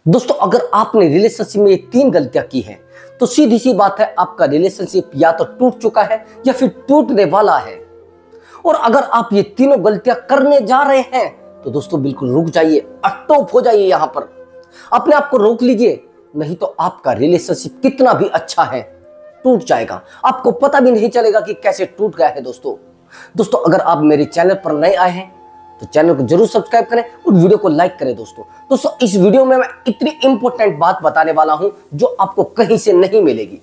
दोस्तों, अगर आपने रिलेशनशिप में ये 3 गलतियां की हैं तो सीधी सी बात है, आपका रिलेशनशिप या तो टूट चुका है या फिर टूटने वाला है। और अगर आप ये तीनों गलतियां करने जा रहे हैं तो दोस्तों बिल्कुल रुक जाइए, स्टॉप हो जाइए। यहां पर अपने आप को रोक लीजिए, नहीं तो आपका रिलेशनशिप कितना भी अच्छा है टूट जाएगा, आपको पता भी नहीं चलेगा कि कैसे टूट गया है। दोस्तों अगर आप मेरे चैनल पर नए आए हैं तो चैनल को जरूर सब्सक्राइब करें और वीडियो को लाइक करें। दोस्तों इस वीडियो में मैं इतनी इंपॉर्टेंट बात बताने वाला हूं जो आपको कहीं से नहीं मिलेगी,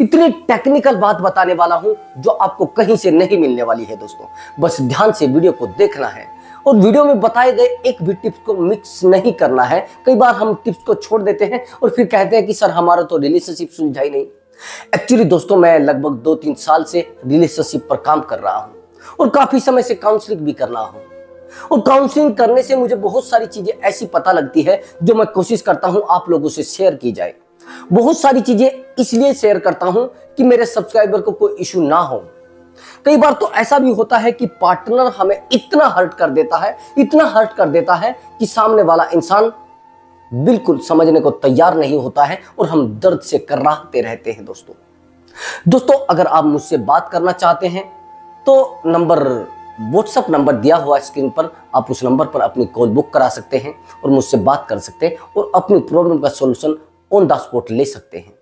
इतनी टेक्निकल बात बताने वाला हूं जो आपको कहीं से नहीं मिलने वाली है। दोस्तों बस ध्यान से वीडियो को देखना है और वीडियो में बताए गए एक भी टिप्स को मिक्स नहीं करना है। कई बार हम टिप्स को छोड़ देते हैं और फिर कहते हैं कि सर हमारा तो रिलेशनशिप सुलझा ही नहीं। एक्चुअली दोस्तों मैं लगभग 2-3 साल से रिलेशनशिप पर काम कर रहा हूं और काफी समय से काउंसलिंग भी कर रहा हूं। और काउंसलिंग करने से मुझे बहुत सारी चीजें ऐसी पता लगती है जो मैं कोशिश करता हूं आप लोगों से शेयर की जाए। बहुत सारी चीजें इसलिए शेयर करता हूं कि मेरे सब्सक्राइबर को कोई इशू ना हो। कई बार तो ऐसा भी होता है कि पार्टनर हमें इतना हर्ट कर देता है कि सामने वाला इंसान बिल्कुल समझने को तैयार नहीं होता है और हम दर्द से कराहते रहते हैं। दोस्तों अगर आप मुझसे बात करना चाहते हैं तो व्हाट्सएप नंबर दिया हुआ स्क्रीन पर, आप उस नंबर पर अपनी कॉल बुक करा सकते हैं और मुझसे बात कर सकते हैं और अपनी प्रॉब्लम का सॉल्यूशन ऑन द स्पॉट ले सकते हैं।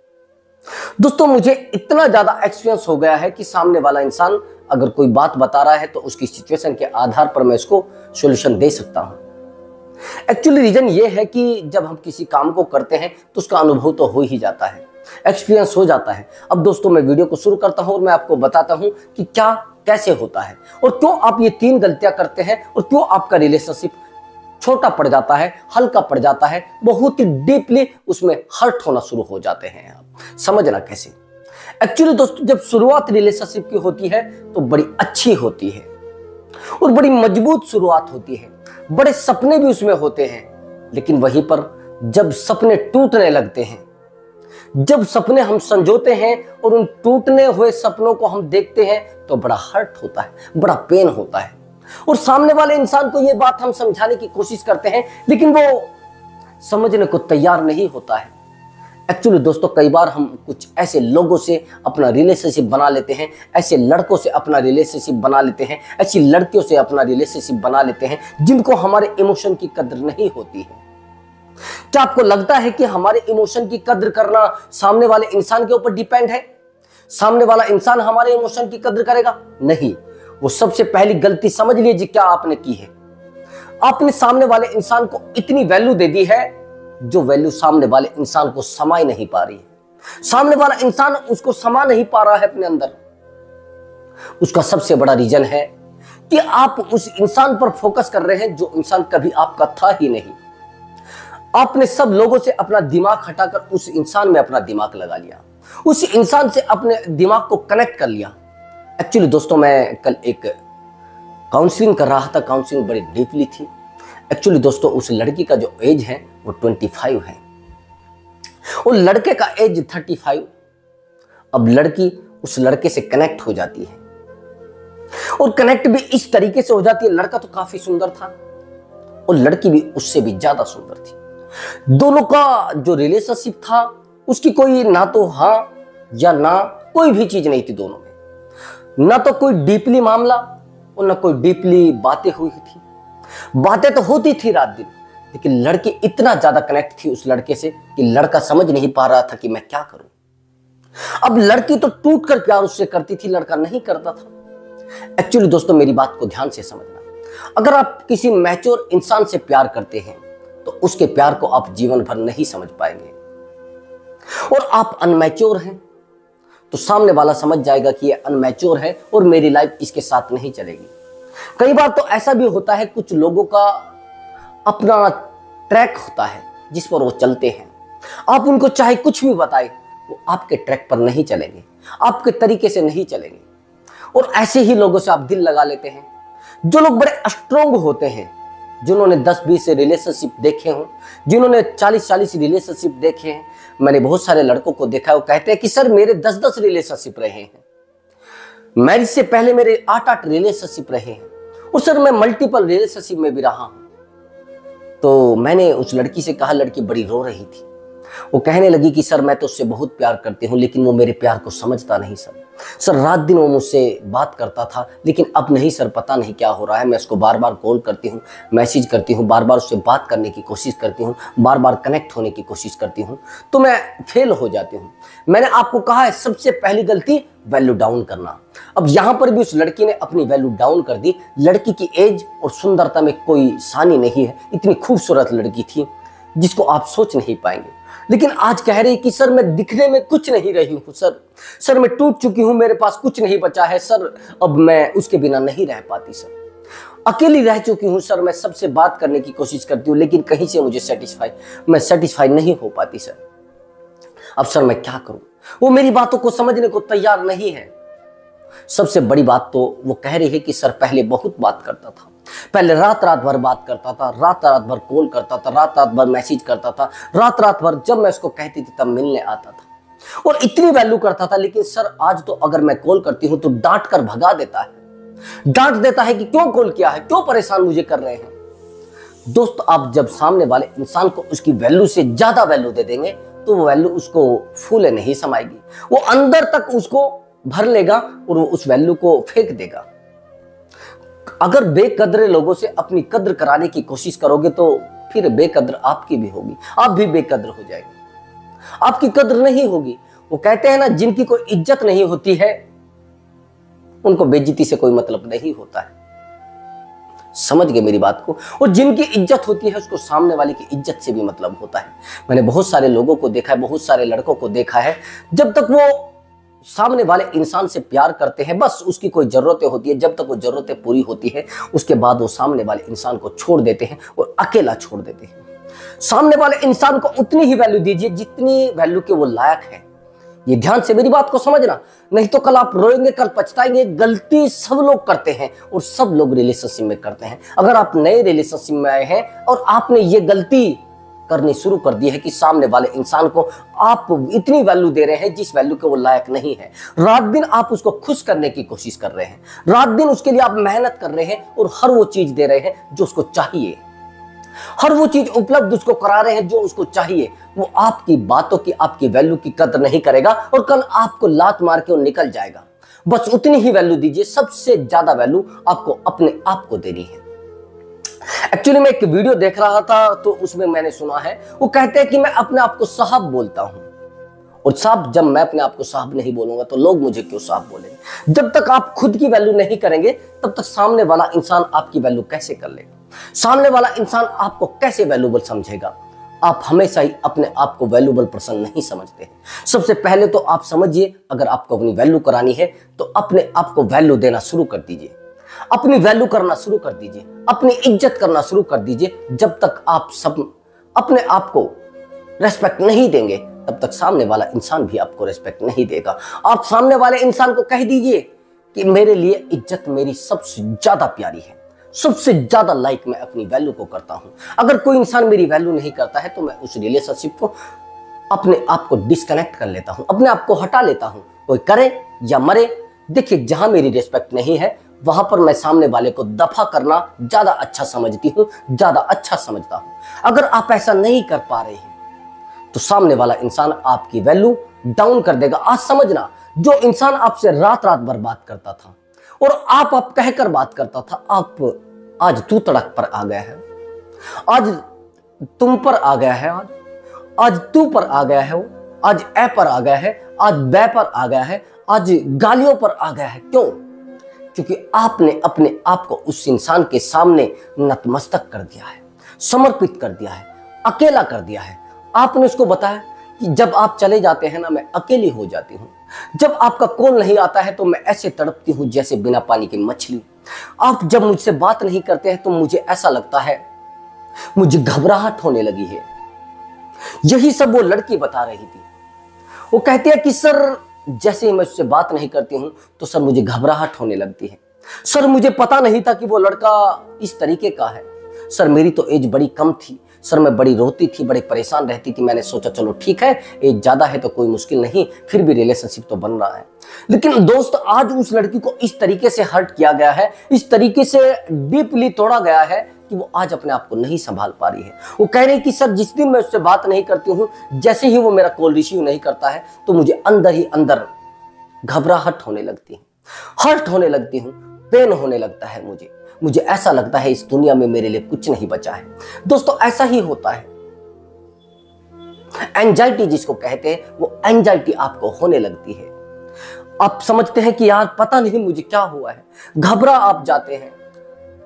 दोस्तों मुझे इतना ज्यादा एक्सपीरियंस हो गया है कि सामने वाला इंसान अगर कोई बात बता रहा है तो उसकी सिचुएशन के आधार पर मैं उसको सॉल्यूशन दे सकता हूं। एक्चुअली रीजन ये है कि जब हम किसी काम को करते हैं तो उसका अनुभव तो हो ही जाता है, एक्सपीरियंस हो जाता है। अब दोस्तों मैं वीडियो को शुरू करता हूं और मैं आपको बताता हूं कि क्या कैसे होता है और क्यों आप ये 3 गलतियां करते हैं और क्यों आपका रिलेशनशिप छोटा पड़ जाता है, हल्का पड़ जाता है, बहुत ही डीपली उसमें हर्ट होना शुरू हो जाते हैं। आप समझना कैसे। एक्चुअली दोस्तों जब शुरुआत रिलेशनशिप की होती है तो बड़ी अच्छी होती है और बड़ी मजबूत शुरुआत होती है, बड़े सपने भी उसमें होते हैं। लेकिन वहीं पर जब सपने टूटने लगते हैं, जब सपने हम संजोते हैं और उन टूटने हुए सपनों को हम देखते हैं तो बड़ा हर्ट होता है, बड़ा पेन होता है और सामने वाले इंसान को यह बात हम समझाने की कोशिश करते हैं लेकिन वो समझने को तैयार नहीं होता है। एक्चुअली दोस्तों कई बार हम कुछ ऐसे लोगों से अपना रिलेशनशिप बना लेते हैं, ऐसे लड़कों से अपना रिलेशनशिप बना लेते हैं, ऐसी लड़कियों से अपना रिलेशनशिप बना लेते हैं जिनको हमारे इमोशन की कदर नहीं होती है। क्या आपको लगता है कि हमारे इमोशन की कद्र करना सामने वाले इंसान के ऊपर डिपेंड है? सामने वाला इंसान हमारे इमोशन की कद्र करेगा? नहीं। वो सबसे पहली गलती समझ लीजिए क्या आपने की है। आपने सामने वाले इंसान को इतनी वैल्यू दे दी है जो वैल्यू सामने वाले इंसान को समा ही नहीं पा रही है। सामने वाला इंसान उसको समा नहीं पा रहा है अपने अंदर। उसका सबसे बड़ा रीजन है कि आप उस इंसान पर फोकस कर रहे हैं जो इंसान कभी आपका था ही नहीं। आपने सब लोगों से अपना दिमाग हटाकर उस इंसान में अपना दिमाग लगा लिया, उस इंसान से अपने दिमाग को कनेक्ट कर लिया। एक्चुअली दोस्तों मैं कल एक काउंसलिंग कर रहा था, काउंसलिंग बड़ी डीपली थी। एक्चुअली दोस्तों उस लड़की का जो एज है वो 25 है और लड़के का एज 35। अब लड़की उस लड़के से कनेक्ट हो जाती है और कनेक्ट भी इस तरीके से हो जाती है, लड़का तो काफी सुंदर था और लड़की भी उससे भी ज्यादा सुंदर थी। दोनों का जो रिलेशनशिप था उसकी कोई ना तो हाँ या ना कोई भी चीज नहीं थी दोनों में, ना तो कोई डीपली मामला और ना कोई डीपली बातें हुई थी। बातें तो होती थी रात दिन, लेकिन लड़की इतना ज्यादा कनेक्ट थी उस लड़के से कि लड़का समझ नहीं पा रहा था कि मैं क्या करूं। अब लड़की तो टूट कर प्यार उससे करती थी, लड़का नहीं करता था। एक्चुअली दोस्तों मेरी बात को ध्यान से समझना, अगर आप किसी मैच्योर इंसान से प्यार करते हैं तो उसके प्यार को आप जीवन भर नहीं समझ पाएंगे और आप अनमैच्योर हैं तो सामने वाला समझ जाएगा कि ये अनमैच्योर है और मेरी लाइफ इसके साथ नहीं चलेगी। कई बार तो ऐसा भी होता है, कुछ लोगों का अपना ट्रैक होता है जिस पर वो चलते हैं। आप उनको चाहे कुछ भी बताएं वो आपके ट्रैक पर नहीं चलेंगे, आपके तरीके से नहीं चलेंगे और ऐसे ही लोगों से आप दिल लगा लेते हैं। जो लोग बड़े स्ट्रोंग होते हैं, जिन्होंने 10-20 रिलेशनशिप देखे हों, जिन्होंने 40-40 रिलेशनशिप देखे हैं, मैंने बहुत सारे लड़कों को देखा है वो कहते हैं कि सर मेरे 10-10 रिलेशनशिप रहे हैं, मैरिज से पहले मेरे 8-8 रिलेशनशिप रहे हैं और सर मैं मल्टीपल रिलेशनशिप में भी रहा हूं। तो मैंने उस लड़की से कहा, लड़की बड़ी रो रही थी। वो कहने लगी कि सर मैं तो उससे बहुत प्यार करती हूँ, लेकिन वो मेरे प्यार को समझता नहीं सर। सर रात दिन वो मुझसे बात करता था, लेकिन अब नहीं सर, पता नहीं क्या हो रहा है। मैं उसको बार बार कॉल करती हूँ, मैसेज करती हूँ, बार बार उससे बात करने की कोशिश करती हूँ, बार बार कनेक्ट होने की कोशिश करती हूँ, तो मैं फेल हो जाती हूँ। मैंने आपको कहा है सबसे पहली गलती वैल्यू डाउन करना। अब यहाँ पर भी उस लड़की ने अपनी वैल्यू डाउन कर दी। लड़की की एज और सुंदरता में कोई सानी नहीं है, इतनी खूबसूरत लड़की थी जिसको आप सोच नहीं पाएंगे। लेकिन आज कह रही कि सर मैं दिखने में कुछ नहीं रही हूं सर मैं टूट चुकी हूं, मेरे पास कुछ नहीं बचा है सर, अब मैं उसके बिना नहीं रह पाती सर, अकेली रह चुकी हूं सर, मैं सबसे बात करने की कोशिश करती हूं लेकिन कहीं से मुझे सेटिस्फाई नहीं हो पाती सर। अब सर मैं क्या करूं? वो मेरी बातों को समझने को तैयार नहीं है। सबसे बड़ी बात तो वो कह रही है कि सर पहले बहुत बात करता था, पहले रात रात भर बात करता था, रात रात भर कॉल करता था, रात रात भर मैसेज करता था, रात रात भर जब मैं उसको कहती थी तब मिलने आता था और इतनी वैल्यू करता था। लेकिन सर आज तो अगर मैं कॉल करती हूं तो डांट कर भगा देता है, डांट देता है कि क्यों कॉल किया है, क्यों परेशान मुझे कर रहे हैं। दोस्त, आप जब सामने वाले इंसान को उसकी वैल्यू से ज्यादा वैल्यू दे देंगे तो वो वैल्यू उसको फूले नहीं समाएगी, वो अंदर तक उसको भर लेगा और वो उस वैल्यू को फेंक देगा। अगर बेकदरे लोगों से अपनी कद्र कराने की कोशिश करोगे तो फिर बेकद्र आपकी भी होगी, आप भी बेकद्र हो जाएंगे, आपकी कद्र नहीं होगी। वो कहते हैं ना, जिनकी कोई इज्जत नहीं होती है उनको बेइज्जती से कोई मतलब नहीं होता है। समझ गए मेरी बात को? और जिनकी इज्जत होती है उसको सामने वाले की इज्जत से भी मतलब होता है। मैंने बहुत सारे लोगों को देखा है, बहुत सारे लड़कों को देखा है, जब तक वो सामने वाले इंसान से प्यार करते हैं, बस उसकी कोई जरूरतें होती है, जब तक वो जरूरतें पूरी होती है उसके बाद वो सामने वाले इंसान को छोड़ देते हैं और अकेला छोड़ देते हैं। सामने वाले इंसान को उतनी ही वैल्यू दीजिए जितनी वैल्यू के वो लायक है। ये ध्यान से मेरी बात को समझना, नहीं तो कल आप रोएंगे, कल पछताएंगे। गलती सब लोग करते हैं और सब लोग रिलेशनशिप में करते हैं। अगर आप नए रिलेशनशिप में आए हैं और आपने ये गलती करनी शुरू कर दी है कि सामने वाले इंसान को आप इतनी वैल्यू दे रहे हैं जिस वैल्यू के वो लायक नहीं है, रात दिन आप उसको खुश करने की कोशिश कर रहे हैं, रात दिन उसके लिए आप मेहनत कर रहे हैं और हर वो चीज दे रहे हैं जो उसको चाहिए, हर वो चीज उपलब्ध उसको करा रहे हैं जो उसको चाहिए, वो आपकी बातों की, आपकी वैल्यू की कदर नहीं करेगा और कल आपको लात मार के वो निकल जाएगा। बस उतनी ही वैल्यू दीजिए, सबसे ज्यादा वैल्यू आपको अपने आप को देनी है। एक्चुअली मैं एक वीडियो देख रहा था तो उसमें मैंने सुना है, वो कहते हैं कि मैं अपने आप को साहब बोलता हूं, और साहब जब मैं अपने आप को साहब नहीं बोलूंगा तो लोग मुझे क्यों साहब बोलेंगे। जब तक आप खुद की वैल्यू नहीं करेंगे तब तक सामने वाला इंसान आपकी वैल्यू कैसे कर लेगा, सामने वाला इंसान आपको कैसे वैल्यूबल समझेगा। आप हमेशा ही अपने आप को वैल्यूबल पर्सन नहीं समझते हैं। सबसे पहले तो आप समझिए, अगर आपको अपनी वैल्यू करानी है तो अपने आप को वैल्यू देना शुरू कर दीजिए, अपनी वैल्यू करना शुरू कर दीजिए, अपनी इज्जत करना शुरू कर दीजिए। जब तक आप सब अपने आप को रेस्पेक्ट नहीं देंगे तब तक सामने वाला इंसान भी आपको रेस्पेक्ट नहीं देगा। आप सामने वाले इंसान को कह दीजिए कि मेरे लिए इज्जत मेरी सबसे ज्यादा प्यारी है, सबसे ज्यादा लाइक मैं अपनी वैल्यू को करता हूं। अगर कोई इंसान मेरी वैल्यू नहीं करता है तो मैं उस रिलेशनशिप को अपने आप को डिस्कनेक्ट कर लेता हूं, अपने आप को हटा लेता हूं। कोई करे या मरे, देखिए जहां मेरी रिस्पेक्ट नहीं है वहां पर मैं सामने वाले को दफा करना ज्यादा अच्छा समझती हूं, ज्यादा अच्छा समझता हूं। अगर आप ऐसा नहीं कर पा रहे हैं तो सामने वाला इंसान आपकी वैल्यू डाउन कर देगा। आज समझना, जो इंसान आपसे रात रात भर बात करता था और आप कहकर बात करता था, आप आज तू तड़क पर आ गया है, आज तुम पर आ गया है, आज तू पर आ गया है, आज ए पर आ गया है, आज बे पर आ गया है, आज गालियों पर आ गया है। क्यों? क्योंकि आपने अपने आप को उस इंसान के सामने नतमस्तक कर दिया है, समर्पित कर दिया है, अकेला कर दिया है। आपने उसको बताया कि जब आप चले जाते हैं ना, मैं अकेली हो जाती हूँ, जब आपका कॉल नहीं आता है तो मैं ऐसे तड़पती हूँ जैसे बिना पानी की मछली, आप जब मुझसे बात नहीं करते हैं तो मुझे ऐसा लगता है मुझे घबराहट होने लगी है। यही सब वो लड़की बता रही थी। वो कहती है कि सर जैसे ही मैं उससे बात नहीं करती हूं तो सर मुझे घबराहट होने लगती है, सर मुझे पता नहीं था कि वो लड़का इस तरीके का है, सर मेरी तो एज बड़ी कम थी, सर मैं बड़ी रोती थी, बड़ी परेशान रहती थी, मैंने सोचा चलो ठीक है एज ज्यादा है तो कोई मुश्किल नहीं, फिर भी रिलेशनशिप तो बन रहा है। लेकिन दोस्त, आज उस लड़की को इस तरीके से हर्ट किया गया है, इस तरीके से डीपली तोड़ा गया है कि वो आज अपने आप को नहीं संभाल पा रही है। वो कह रही कि सर जिस दिन मैं उससे बात नहीं करती हूँ, जैसे ही वो मेरा कॉल रिसीव नहीं करता है तो मुझे अंदर ही अंदर घबराहट होने लगती है, हर्ट होने लगती हूँ, पेन होने लगता है। मुझे ऐसा लगता है इस दुनिया में मेरे लिए कुछ नहीं बचा है। दोस्तों ऐसा ही होता है। एंजाइटी जिसको कहते हैं, वो एंजाइटी आपको होने लगती है। आप समझते हैं कि यार पता नहीं मुझे क्या हुआ है, घबरा आप जाते हैं।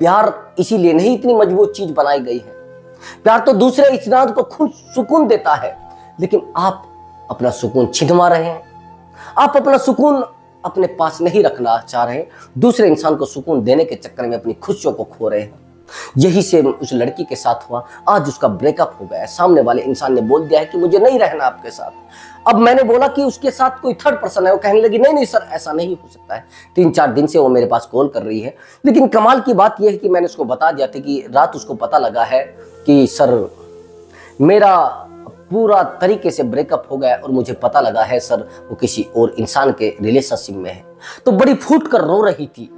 प्यार इसीलिए नहीं इतनी मजबूत चीज बनाई गई है। प्यार तो दूसरे इंसान को खुद सुकून देता है, लेकिन आप अपना सुकून छिनवा रहे हैं। आप अपना सुकून अपने पास नहीं रखना चाह रहे हैं, दूसरे इंसान को सुकून देने के चक्कर में अपनी खुशियों को खो रहे हैं। यही से उस लड़की के साथ हुआ। आज उसका ब्रेकअप हो गया है। सामने वाले इंसान ने बोल दिया है कि मुझे नहीं रहना आपके साथ। अब मैंने बोला कि उसके साथ कोई थर्ड पर्सन है। वो कहने लगी नहीं सर ऐसा नहीं हो सकता है। 3-4 दिन से वो मेरे पास कॉल कर रही है। लेकिन कमाल की बात यह है कि मैंने उसको बता दिया था कि रात उसको पता लगा है कि सर मेरा पूरा तरीके से ब्रेकअप हो गया और मुझे पता लगा है सर वो किसी और इंसान के रिलेशनशिप में है। तो बड़ी फूट कर रो रही थी।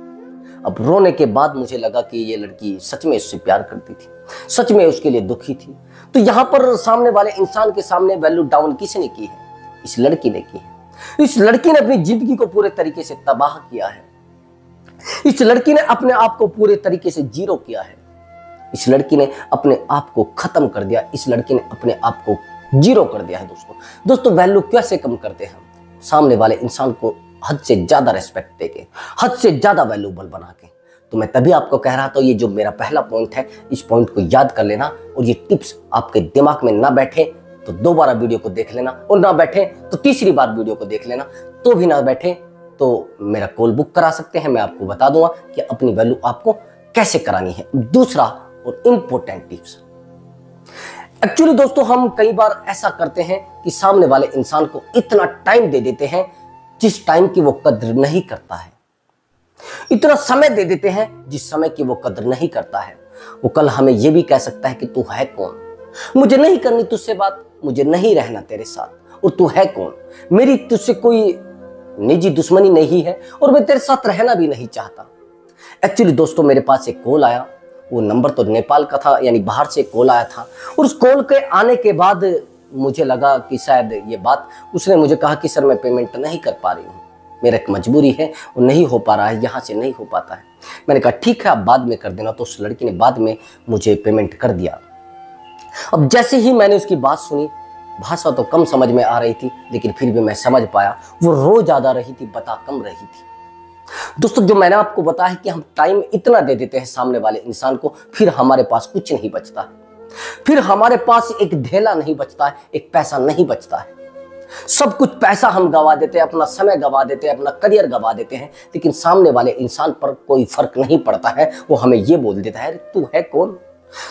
अब रोने के बाद मुझे लगा कि ये लड़की सच में उससे प्यार करती थी, सच में उसके लिए दुखी थी। तो यहाँ पर सामने वाले इंसान के सामने वैल्यू डाउन किसने की है? इस लड़की ने की है। इस लड़की ने अपनी जिंदगी को पूरे तरीके से तबाह किया है। इस लड़की ने अपने आप को पूरे तरीके से जीरो किया है। इस लड़की ने अपने आप को खत्म कर दिया। इस लड़की ने अपने आप को जीरो कर दिया है। दोस्तों वैल्यू कैसे कम करते हैं हम? सामने वाले इंसान को हद से ज्यादा रिस्पेक्ट देके, हद से ज्यादा वैल्यूबल बना के। तो मैं तभी आपको कह रहा था ये जो मेरा पहला पॉइंट है, इस पॉइंट को याद कर लेना। और ये टिप्स आपके दिमाग में ना बैठे तो दोबारा वीडियो को देख लेना, और ना बैठे तो तीसरी बार वीडियो को देख लेना। तो भी ना बैठे तो मेरा कॉल बुक करा सकते हैं। मैं आपको बता दूंगा कि अपनी वैल्यू आपको कैसे करानी है। दूसरा और इंपॉर्टेंट टिप्स, एक्चुअली दोस्तों हम कई बार ऐसा करते हैं कि सामने वाले इंसान को इतना टाइम दे देते हैं जिस टाइम की वो कद्र नहीं करता है। इतना समय दे देते हैं जिस समय की वो कद्र नहीं करता है। वो कल हमें ये भी कह सकता है कि तू है कौन, मुझे नहीं करनी तुझसे बात, मुझे नहीं रहना तेरे साथ, और तू है कौन, मेरी तुझसे कोई निजी दुश्मनी नहीं है और मैं तेरे साथ रहना भी नहीं चाहता। एक्चुअली दोस्तों मेरे पास एक कॉल आया। वो नंबर तो नेपाल का था, यानी बाहर से कॉल आया था। और उस कॉल के आने के बाद मुझे लगा कि शायद ये बात, उसने मुझे कहा कि सर मैं पेमेंट नहीं कर पा रही हूँ, मेरा एक मजबूरी है, वो नहीं हो पा रहा है, यहाँ से नहीं हो पाता है। मैंने कहा ठीक है आप बाद में कर देना। तो उस लड़की ने बाद में मुझे पेमेंट कर दिया। अब जैसे ही मैंने उसकी बात सुनी, भाषा तो कम समझ में आ रही थी लेकिन फिर भी मैं समझ पाया। वो रो ज्यादा रही थी, बता कम रही थी। दोस्तों जो मैंने आपको बताया कि हम टाइम इतना दे देते हैं सामने वाले इंसान को, फिर हमारे पास कुछ नहीं बचता है। फिर हमारे पास एक ढेला नहीं बचता है, एक पैसा नहीं बचता है। सब कुछ पैसा हम गवा देते हैं, अपना समय गवा देते हैं, अपना करियर गवा देते हैं, लेकिन सामने वाले इंसान पर कोई फर्क नहीं पड़ता है। वो हमें ये बोल देता है तू है कौन,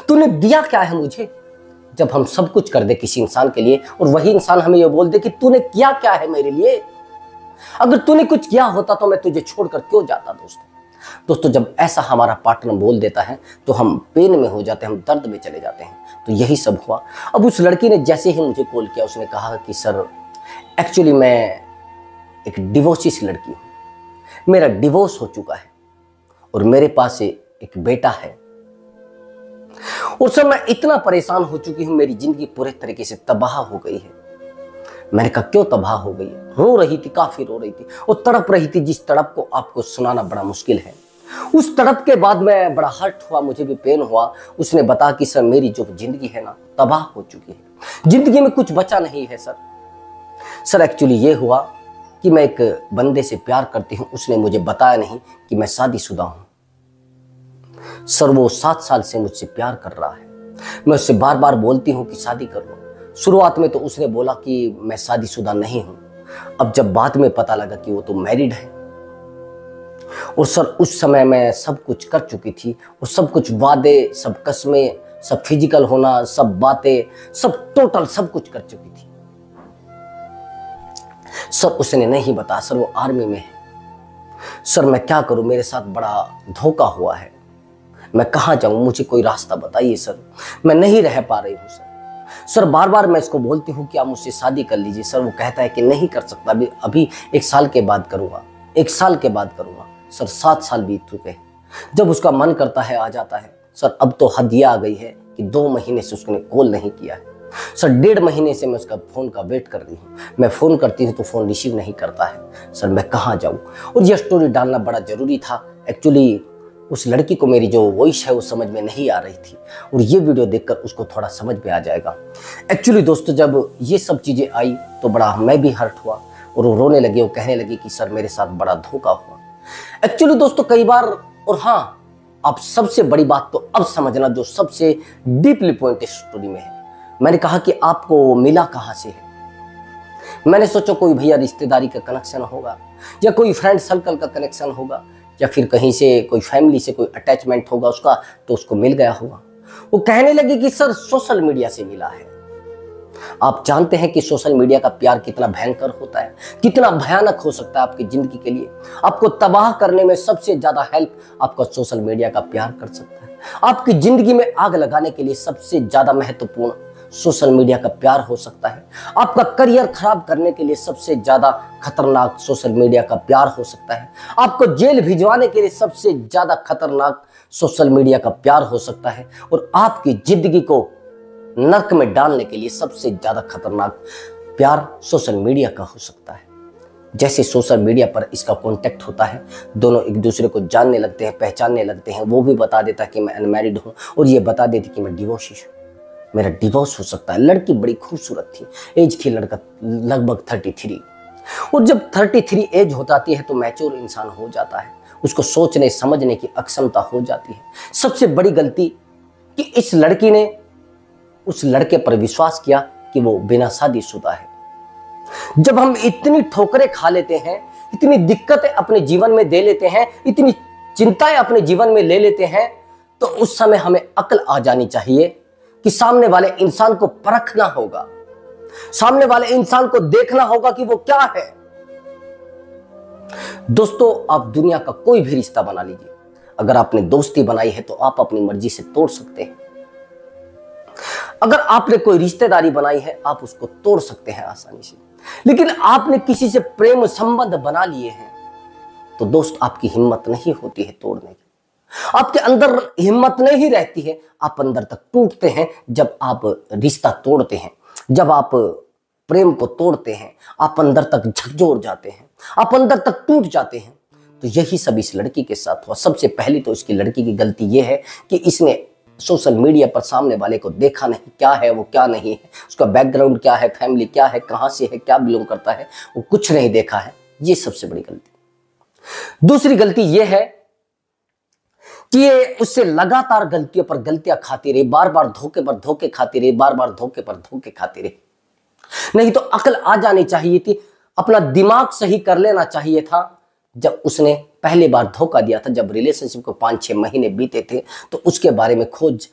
तूने दिया क्या है मुझे। जब हम सब कुछ कर दे किसी इंसान के लिए और वही इंसान हमें ये बोल दे कि तूने किया क्या है मेरे लिए, अगर तूने कुछ किया होता तो मैं तुझे छोड़कर क्यों जाता। दोस्तों जब ऐसा हमारा पार्टनर बोल देता है तो हम पेन में हो जाते हैं, हम दर्द में चले जाते हैं। तो यही सब हुआ। अब उस लड़की ने जैसे ही मुझे कॉल किया, उसने कहा कि सर एक्चुअली मैं एक डिवोर्सिस लड़की हूँ, मेरा डिवोर्स हो चुका है और मेरे पास एक बेटा है, और सर मैं इतना परेशान हो चुकी हूँ, मेरी जिंदगी पूरे तरीके से तबाह हो गई है। मैंने कहा क्यों तबाह हो गई है? रो रही थी, काफी रो रही थी और तड़प रही थी, जिस तड़प को आपको सुनाना बड़ा मुश्किल है। उस तड़प के बाद मैं बड़ा हर्ट हुआ, मुझे भी पेन हुआ। उसने बताया कि सर मेरी जो जिंदगी है ना तबाह हो चुकी है, जिंदगी में कुछ बचा नहीं है सर एक्चुअली ये हुआ कि मैं एक बंदे से प्यार करती हूँ, उसने मुझे बताया नहीं कि मैं शादीशुदा हूँ। सर वो 7 साल से मुझसे प्यार कर रहा है। मैं उससे बार बार बोलती हूँ कि शादी कर लो। शुरुआत में तो उसने बोला कि मैं शादीशुदा नहीं हूँ। अब जब बाद में पता लगा कि वो तो मैरिड है, और सर उस समय मैं सब कुछ कर चुकी थी, और सब कुछ वादे, सब कसमें, सब फिजिकल होना, सब बातें, सब टोटल सब कुछ कर चुकी थी। सर उसने नहीं बताया, सर वो आर्मी में है। सर मैं क्या करूं, मेरे साथ बड़ा धोखा हुआ है, मैं कहाँ जाऊं, मुझे कोई रास्ता बताइए सर, मैं नहीं रह पा रही हूँ सर बार बार मैं इसको बोलती हूँ कि आप मुझसे शादी कर लीजिए। सर वो कहता है कि नहीं कर सकता, अभी 1 साल के बाद करूँगा, 1 साल के बाद करूँगा। सर 7 साल बीत चुके हैं। जब उसका मन करता है आ जाता है, सर अब तो हद ये आ गई है कि 2 महीने से उसने कॉल नहीं किया है। सर 1.5 महीने से मैं उसका फ़ोन का वेट कर रही हूँ, मैं फ़ोन करती हूँ तो फ़ोन रिसीव नहीं करता है। सर मैं कहाँ जाऊँ? और यह स्टोरी डालना बड़ा ज़रूरी था। एक्चुअली उस लड़की को मेरी जो वॉइस है वो समझ में नहीं आ रही थी, और ये वीडियो देखकर उसको थोड़ा समझ में आ जाएगा। एक्चुअली दोस्तों जब ये सब चीज़ें आई तो बड़ा मैं भी हर्ट हुआ, और वो रोने लगे, वो कहने लगे कि सर मेरे साथ बड़ा धोखा हुआ। एक्चुअली दोस्तों कई बार, और हाँ आप सबसे बड़ी बात तो अब समझना जो सबसे डीपली पॉइंट इस स्टोरी में है। मैंने कहा कि आपको मिला कहाँ से है। मैंने सोचा कोई भैया रिश्तेदारी का कनेक्शन होगा, या कोई फ्रेंड सर्कल का कनेक्शन होगा, या फिर कहीं से कोई फैमिली से कोई अटैचमेंट होगा उसका, तो उसको मिल गया होगा। वो कहने लगे कि सर सोशल मीडिया से मिला है। आप जानते हैं कि सोशल मीडिया का प्यार कितना भयंकर होता है, कितना भयानक हो सकता है आपकी जिंदगी के लिए। आपको तबाह करने में सबसे ज्यादा हेल्प आपका सोशल मीडिया का प्यार कर सकता है। आपकी जिंदगी में आग लगाने के लिए सबसे ज्यादा महत्वपूर्ण सोशल मीडिया का प्यार हो सकता है। आपका करियर खराब करने के लिए सबसे ज्यादा खतरनाक सोशल मीडिया का प्यार हो सकता है। आपको जेल भिजवाने के लिए सबसे ज्यादा खतरनाक सोशल मीडिया का प्यार हो सकता है। और आपकी जिंदगी को नर्क में डालने के लिए सबसे ज्यादा खतरनाक प्यार सोशल मीडिया का हो सकता है। जैसे सोशल मीडिया पर इसका कांटेक्ट होता है, दोनों एक दूसरे को जानने लगते हैं, पहचानने लगते हैं। वो भी बता देता कि मैं अनमैरिड हूँ, और ये बता देती कि मैं डिवोर्स हूँ, मेरा डिवोर्स हो सकता है। लड़की बड़ी खूबसूरत थी, एज थी लड़का लगभग 33, और जब 33 एज हो जाती है तो मैच्योर इंसान हो जाता है, उसको सोचने समझने की अक्षमता हो जाती है। सबसे बड़ी गलती कि इस लड़की ने उस लड़के पर विश्वास किया कि वो बिना शादीशुदा है। जब हम इतनी ठोकरें खा लेते हैं, इतनी दिक्कतें अपने जीवन में दे लेते हैं, इतनी चिंताएं अपने जीवन में ले लेते हैं, तो उस समय हमें अक्ल आ जानी चाहिए कि सामने वाले इंसान को परखना होगा, सामने वाले इंसान को देखना होगा कि वो क्या है। दोस्तों आप दुनिया का कोई भी रिश्ता बना लीजिए, अगर आपने दोस्ती बनाई है तो आप अपनी मर्जी से तोड़ सकते हैं। अगर आपने कोई रिश्तेदारी बनाई है आप उसको तोड़ सकते हैं आसानी से। लेकिन आपने किसी से प्रेम संबंध बना लिए हैं तो दोस्त आपकी हिम्मत नहीं होती है तोड़ने की, आपके अंदर हिम्मत नहीं रहती है। आप अंदर तक टूटते हैं जब आप रिश्ता तोड़ते हैं, जब आप प्रेम को तोड़ते हैं, आप अंदर तक झकझोर जाते हैं, आप अंदर तक टूट जाते हैं। तो यही सब इस लड़की के साथ हुआ। सबसे पहली तो इसकी लड़की की गलती यह है कि इसने सोशल मीडिया पर सामने वाले को देखा नहीं, क्या है वो क्या नहीं है, उसका बैकग्राउंड क्या है, फैमिली क्या है, कहां से है, क्या बिलोंग करता है, वो कुछ नहीं देखा है। ये सबसे बड़ी गलती। दूसरी गलती ये है कि ये उससे लगातार गलतियों पर गलतियां खाती रही, बार बार धोखे पर धोखे खाती रही, बार बार धोखे पर धोखे खाती रही। नहीं तो अकल आ जानी चाहिए थी, अपना दिमाग सही कर लेना चाहिए था। जब उसने पहली बार धोखा दिया था, जब रिलेशनशिप को 5-6 महीने बीते थे, तो उसके बारे में खोज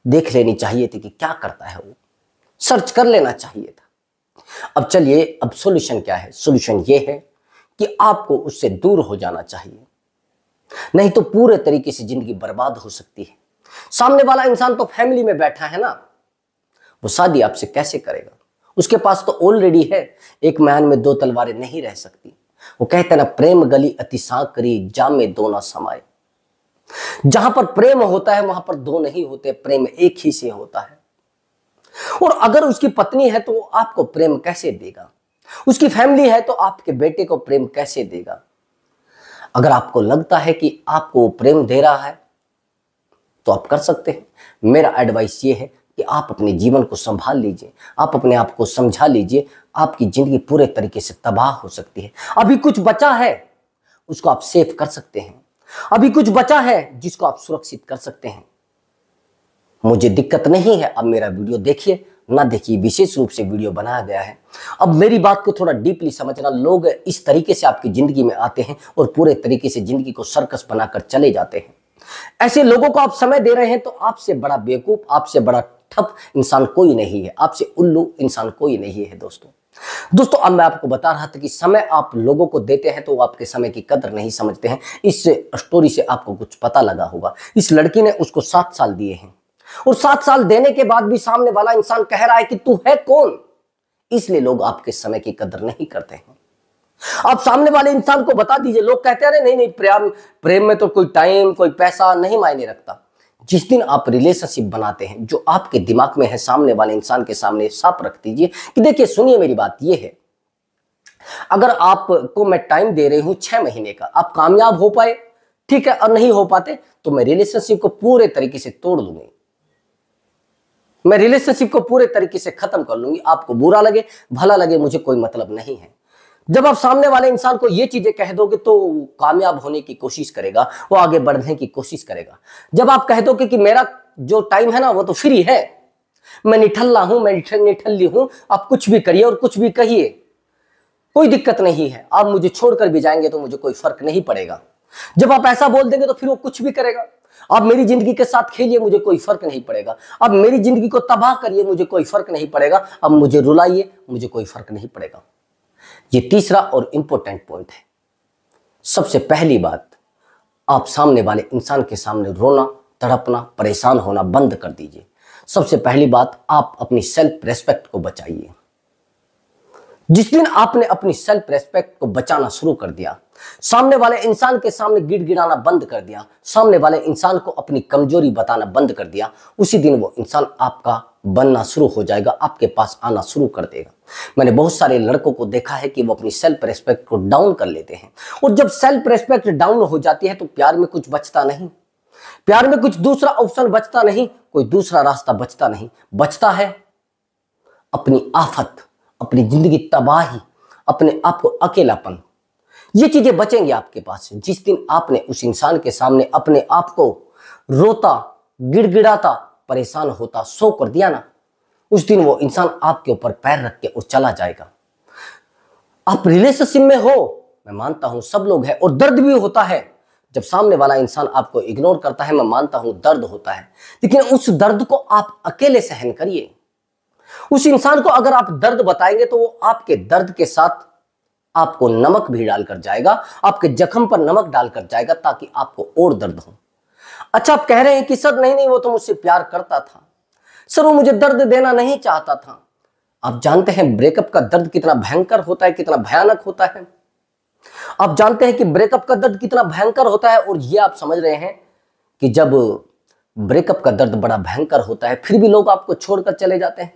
देख लेनी चाहिए थी कि क्या करता है, वो सर्च कर लेना चाहिए था। अब चलिए, अब सॉल्यूशन क्या है? सॉल्यूशन ये है कि आपको उससे दूर हो जाना चाहिए, नहीं तो पूरे तरीके से जिंदगी बर्बाद हो सकती है। सामने वाला इंसान तो फैमिली में बैठा है ना, वो शादी आपसे कैसे करेगा? उसके पास तो ऑलरेडी है। एक म्यान में 2 तलवारें नहीं रह सकती। वो कहते हैं ना, प्रेम गली अति सांकरी, जाम में 2 ना समाये। जहां पर प्रेम होता है वहां पर 2 नहीं होते, प्रेम एक ही से होता है। और अगर उसकी पत्नी है तो वो आपको प्रेम कैसे देगा? उसकी फैमिली है तो आपके बेटे को प्रेम कैसे देगा? अगर आपको लगता है कि आपको प्रेम दे रहा है तो आप कर सकते हैं। मेरा एडवाइस ये है कि आप अपने जीवन को संभाल लीजिए, आप अपने आप को समझा लीजिए। आपकी जिंदगी पूरे तरीके से तबाह हो सकती है। अभी कुछ बचा है उसको आप सेव कर सकते हैं, अभी कुछ बचा है जिसको आप सुरक्षित कर सकते हैं। मुझे दिक्कत नहीं है, अब मेरा वीडियो देखिए ना देखिए, विशेष रूप से वीडियो बनाया गया है। अब मेरी बात को थोड़ा डीपली समझना। लोग इस तरीके से आपकी जिंदगी में आते हैं और पूरे तरीके से जिंदगी को सर्कस बनाकर चले जाते हैं। ऐसे लोगों को आप समय दे रहे हैं तो आपसे बड़ा बेवकूफ, आपसे बड़ा ठप इंसान कोई नहीं है, आपसे उल्लू इंसान कोई नहीं है। दोस्तों अब मैं आपको बता रहा था कि समय आप लोगों को देते हैं तो वो आपके समय की कदर नहीं समझते हैं। इस स्टोरी से आपको कुछ पता लगा होगा। इस लड़की ने उसको 7 साल दिए हैं, और 7 साल देने के बाद भी सामने वाला इंसान कह रहा है कि तू है कौन। इसलिए लोग आपके समय की कदर नहीं करते हैं। आप सामने वाले इंसान को बता दीजिए। लोग कहते हैं अरे नहीं नहीं, प्रेम में तो कोई टाइम, कोई पैसा नहीं मायने रखता। जिस दिन आप रिलेशनशिप बनाते हैं, जो आपके दिमाग में है सामने वाले इंसान के सामने साफ रख दीजिए कि देखिए सुनिए मेरी बात ये है, अगर आपको मैं टाइम दे रही हूं 6 महीने का, आप कामयाब हो पाए ठीक है, और नहीं हो पाते तो मैं रिलेशनशिप को पूरे तरीके से तोड़ दूंगी, मैं रिलेशनशिप को पूरे तरीके से खत्म कर लूंगी। आपको बुरा लगे भला लगे मुझे कोई मतलब नहीं है। जब आप सामने वाले इंसान को ये चीजें कह दोगे तो वो कामयाब होने की कोशिश करेगा, वो आगे बढ़ने की कोशिश करेगा। जब आप कह दोगे कि मेरा जो टाइम है ना वो तो फ्री है, मैं निठल्ला हूं, मैं निठल्ली हूं, आप कुछ भी करिए और कुछ भी कहिए, कोई दिक्कत नहीं है, आप मुझे छोड़कर भी जाएंगे तो मुझे कोई फर्क नहीं पड़ेगा। जब आप ऐसा बोल देंगे तो फिर वो कुछ भी करेगा। आप मेरी जिंदगी के साथ खेलिए, मुझे कोई फर्क नहीं पड़ेगा। आप मेरी जिंदगी को तबाह करिए, मुझे कोई फर्क नहीं पड़ेगा। अब मुझे रुलाइए, मुझे कोई फर्क नहीं पड़ेगा। ये तीसरा और इंपॉर्टेंट पॉइंट है। सबसे पहली बात, आप सामने वाले इंसान के सामने रोना, तड़पना, परेशान होना बंद कर दीजिए। सबसे पहली बात, आप अपनी सेल्फ रेस्पेक्ट को बचाइए। जिस दिन आपने अपनी सेल्फ रेस्पेक्ट को बचाना शुरू कर दिया, सामने वाले इंसान के सामने गिड़गिड़ाना बंद कर दिया, सामने वाले इंसान को अपनी कमजोरी बताना बंद कर दिया, उसी दिन वो इंसान आपका बनना शुरू हो जाएगा, आपके पास आना शुरू कर देगा। मैंने बहुत सारे लड़कों को देखा है कि वो अपनी सेल्फ रेस्पेक्ट को डाउन कर लेते हैं, और जब सेल्फ रेस्पेक्ट डाउन हो जाती है तो प्यार में कुछ बचता नहीं, प्यार में कुछ दूसरा ऑप्शन बचता नहीं, कोई दूसरा रास्ता बचता नहीं। बचता है अपनी आफत, अपनी जिंदगी तबाही, अपने आप को अकेलापन। ये चीजें बचेंगी आपके पास से जिस दिन आपने उस इंसान के सामने अपने आप को रोता, गिड़गिड़ाता, परेशान होता शो कर दिया ना, उस दिन वो इंसान आपके ऊपर पैर रख के वो चला जाएगा। आप रिलेशनशिप में हो, मैं मानता हूं सब लोग हैं, और दर्द भी होता है जब सामने वाला इंसान आपको इग्नोर करता है, मैं मानता हूं दर्द होता है, लेकिन उस दर्द को आप अकेले सहन करिए। उस इंसान को अगर आप दर्द बताएंगे तो वो आपके दर्द के साथ आपको नमक भी डालकर जाएगा, आपके जख्म पर नमक डालकर जाएगा ताकि आपको और दर्द हो। अच्छा, आप कह रहे हैं कि सर नहीं वो तो मुझसे प्यार करता था, सर वो मुझे दर्द देना नहीं चाहता था। आप जानते हैं ब्रेकअप का दर्द कितना भयंकर होता है, कितना भयानक होता है। आप जानते हैं कि ब्रेकअप का दर्द कितना भयंकर होता है, और ये आप समझ रहे हैं कि जब ब्रेकअप का दर्द बड़ा भयंकर होता है फिर भी लोग आपको छोड़कर चले जाते हैं,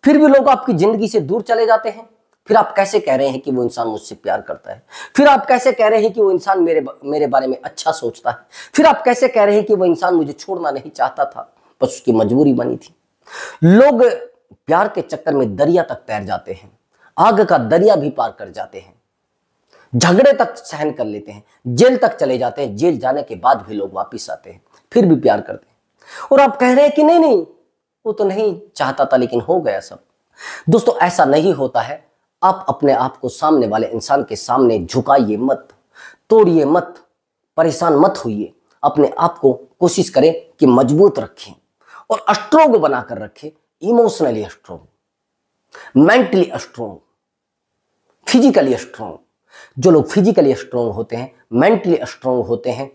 फिर भी लोग आपकी जिंदगी से दूर चले जाते हैं। फिर आप कैसे कह रहे हैं कि वो इंसान मुझसे प्यार करता है? फिर आप कैसे कह रहे हैं कि वो इंसान मेरे बारे में अच्छा सोचता है? फिर आप कैसे कह रहे हैं कि वो इंसान मुझे छोड़ना नहीं चाहता था, बस उसकी मजबूरी बनी थी? लोग प्यार के चक्कर में दरिया तक तैर जाते हैं, आग का दरिया भी पार कर जाते हैं, झगड़े तक सहन कर लेते हैं, जेल तक चले जाते हैं, जेल जाने के बाद भी लोग वापिस आते हैं, फिर भी प्यार करते हैं। और आप कह रहे हैं कि नहीं वो तो नहीं चाहता था लेकिन हो गया सब। दोस्तों, ऐसा नहीं होता है। आप अपने आप को सामने वाले इंसान के सामने झुकाइए मत, तोड़िए मत, परेशान मत होइए। अपने आप को कोशिश करें कि मजबूत रखें और स्ट्रोंग बनाकर रखें, emotionally strong, mentally strong, physically strong. जो लोग फिजिकली स्ट्रोंग होते हैं, मेंटली स्ट्रोंग होते हैं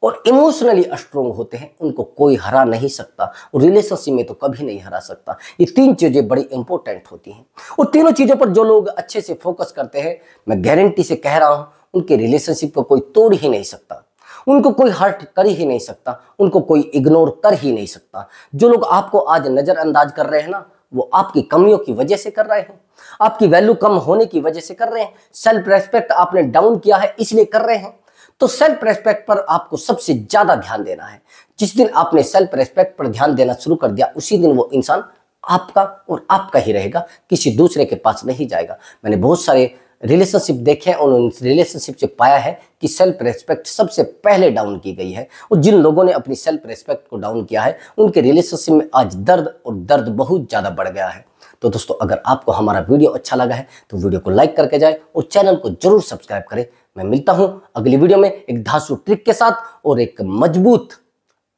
और इमोशनली स्ट्रोंग होते हैं, उनको कोई हरा नहीं सकता, और रिलेशनशिप में तो कभी नहीं हरा सकता। ये 3 चीजें बड़ी इंपॉर्टेंट होती हैं, और तीनों चीजों पर जो लोग अच्छे से फोकस करते हैं, मैं गारंटी से कह रहा हूं उनके रिलेशनशिप को कोई तोड़ ही नहीं सकता, उनको कोई हर्ट कर ही नहीं सकता, उनको कोई इग्नोर कर ही नहीं सकता। जो लोग आपको आज नजरअंदाज कर रहे हैं ना, वो आपकी कमियों की वजह से कर रहे हैं, आपकी वैल्यू कम होने की वजह से कर रहे हैं, सेल्फ रेस्पेक्ट आपने डाउन किया है इसलिए कर रहे हैं। तो सेल्फ रेस्पेक्ट पर आपको सबसे ज्यादा ध्यान देना है। जिस दिन आपने सेल्फ रेस्पेक्ट पर ध्यान देना शुरू कर दिया, उसी दिन वो इंसान आपका और आपका ही रहेगा, किसी दूसरे के पास नहीं जाएगा। मैंने बहुत सारे रिलेशनशिप देखे हैं और उन रिलेशनशिप से पाया है कि सेल्फ रेस्पेक्ट सबसे पहले डाउन की गई है, और जिन लोगों ने अपनी सेल्फ रेस्पेक्ट को डाउन किया है उनके रिलेशनशिप में आज दर्द और दर्द बहुत ज्यादा बढ़ गया है। तो दोस्तों, अगर आपको हमारा वीडियो अच्छा लगा है तो वीडियो को लाइक करके जाए और चैनल को जरूर सब्सक्राइब करें। मैं मिलता हूं अगली वीडियो में एक धांसू ट्रिक के साथ और एक मजबूत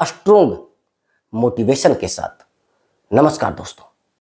स्ट्रोंग मोटिवेशन के साथ। नमस्कार दोस्तों।